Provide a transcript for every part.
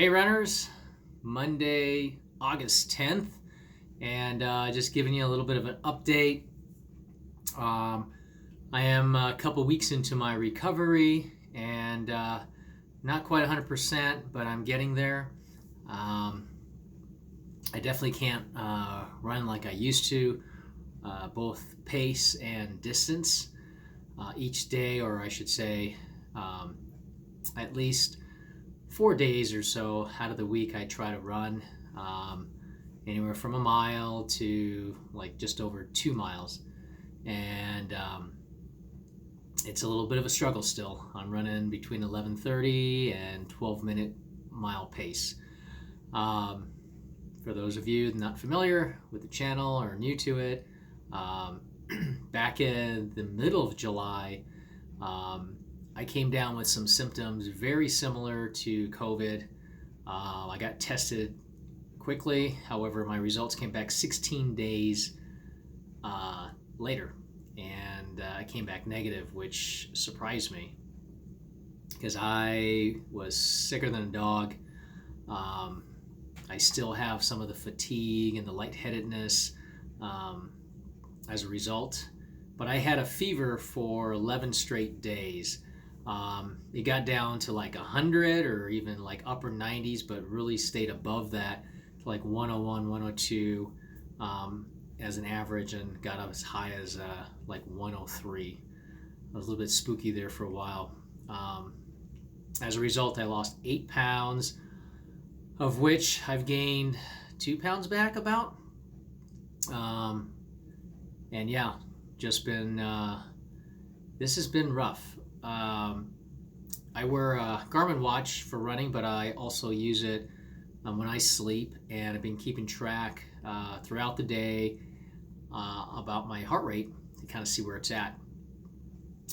Hey runners, Monday, August 10th, and just giving you a little bit of an update. Um, I am a couple weeks into my recovery and not quite 100%, but I'm getting there. Um, I definitely can't run like I used to, both pace and distance each day, or I should say, um, at least 4 days or so out of the week. I try to run um, anywhere from a mile to like just over 2 miles, and it's a little bit of a struggle still. I'm running between 11:30 and 12-minute mile pace. Um, for those of you not familiar with the channel or new to it, um, back in the middle of July, um, I came down with some symptoms very similar to COVID. I got tested quickly. However, my results came back 16 days later, and I came back negative, which surprised me because I was sicker than a dog. Um, I still have some of the fatigue and the lightheadedness um, as a result, but I had a fever for 11 straight days. It got down to like 100 or even like upper 90s, but really stayed above that to like 101, 102 as an average, and got up as high as like 103. I was a little bit spooky there for a while. As a result, I lost 8 pounds, of which I've gained 2 pounds back about. Um, and yeah, just been, this has been rough. I wear a Garmin watch for running, but I also use it when I sleep, and I've been keeping track throughout the day about my heart rate to kind of see where it's at.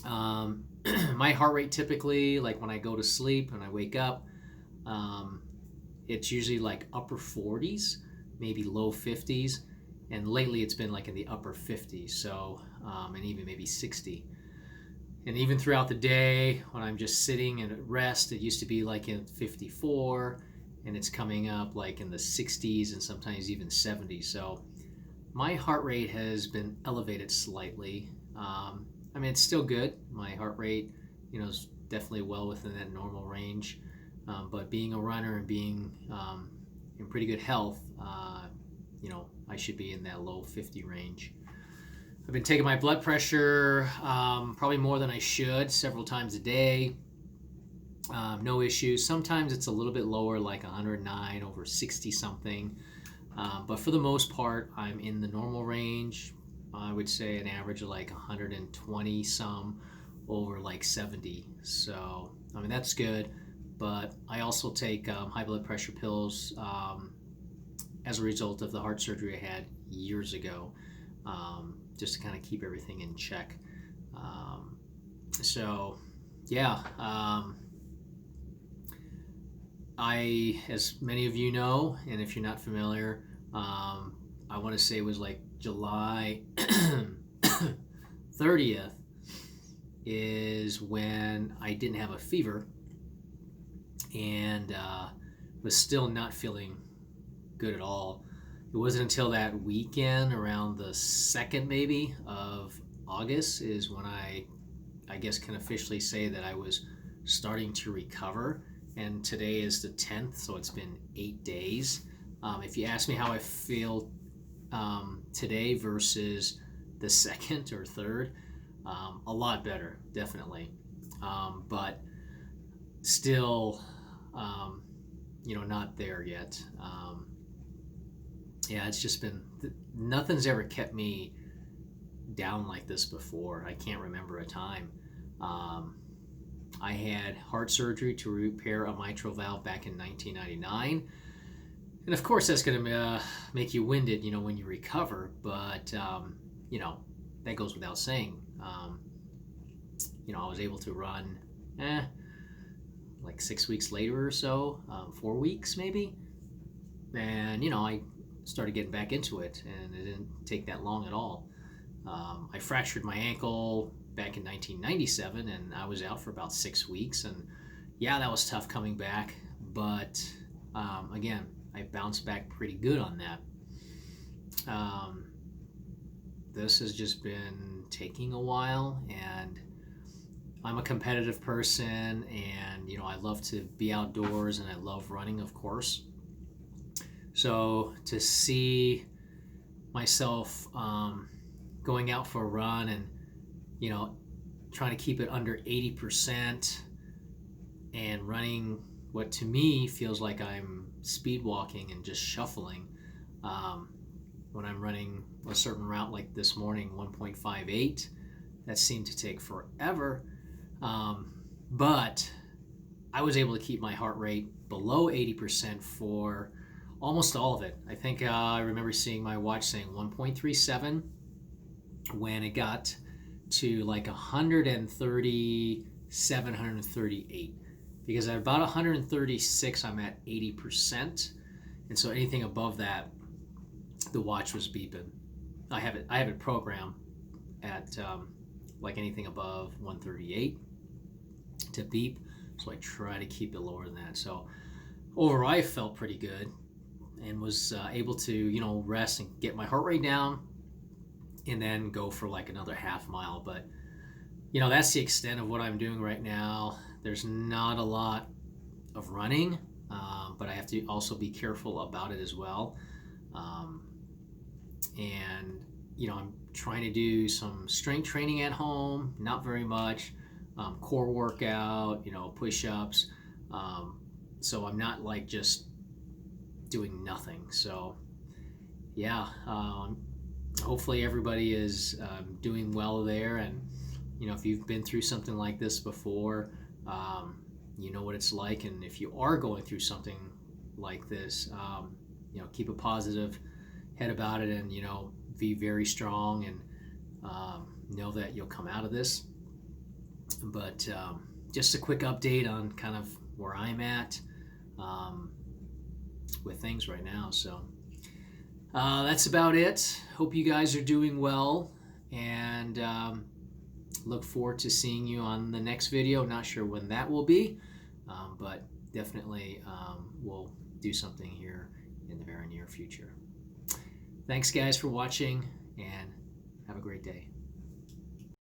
My heart rate typically, like when I go to sleep and I wake up, it's usually like upper 40s, maybe low 50s, and lately it's been like in the upper 50s, so and even maybe 60. And even throughout the day, when I'm just sitting and at rest, it used to be like in 54, and it's coming up like in the 60s and sometimes even 70s. So my heart rate has been elevated slightly. I mean, it's still good. My heart rate, is definitely well within that normal range. But being a runner and being in pretty good health, I should be in that low 50 range. I've been taking my blood pressure probably more than I should, several times a day. No issues. Sometimes it's a little bit lower, like 109 over 60 something. But for the most part, I'm in the normal range. I would say an average of like 120 some over like 70. So, I mean, that's good. But I also take high blood pressure pills as a result of the heart surgery I had years ago, just to kind of keep everything in check. So, yeah. As many of you know, and if you're not familiar, I want to say it was like July 30th is when I didn't have a fever and was still not feeling good at all. It wasn't until that weekend around the 2nd maybe of August is when I guess can officially say that I was starting to recover. And today is the 10th, so it's been 8 days. If you ask me how I feel today versus the 2nd or 3rd, a lot better, definitely. But still, not there yet. Yeah, it's just been, nothing's ever kept me down like this before. I can't remember a time. I had heart surgery to repair a mitral valve back in 1999. And of course, that's going to make you winded, when you recover. But, that goes without saying. I was able to run like 6 weeks later or so, 4 weeks maybe. And, I started getting back into it, and it didn't take that long at all. I fractured my ankle back in 1997, and I was out for about 6 weeks. And yeah, that was tough coming back, but Again, I bounced back pretty good on that. This has just been taking a while, and I'm a competitive person, and I love to be outdoors, and I love running, of course. So to see myself going out for a run and trying to keep it under 80% and running what to me feels like I'm speed walking and just shuffling. When I'm running a certain route like this morning, 1.58, that seemed to take forever. But I was able to keep my heart rate below 80% for almost all of it. I think I remember seeing my watch saying 1.37 when it got to like 137, 138. Because at about 136, I'm at 80%. And so anything above that, the watch was beeping. I have it programmed at like anything above 138 to beep. So I try to keep it lower than that. So overall, I felt pretty good and was able to, rest and get my heart rate down and then go for like another half mile. But, that's the extent of what I'm doing right now. There's not a lot of running, but I have to also be careful about it as well. And, I'm trying to do some strength training at home, not very much, core workout, push-ups. So I'm not like just doing nothing. So yeah, hopefully everybody is doing well there. And, if you've been through something like this before, you know what it's like. And if you are going through something like this, keep a positive head about it, and, be very strong, and know that you'll come out of this. But just a quick update on kind of where I'm at with things right now. So that's about it. Hope you guys are doing well, and look forward to seeing you on the next video. Not sure when that will be, but definitely we'll do something here in the very near future. Thanks guys for watching, and have a great day.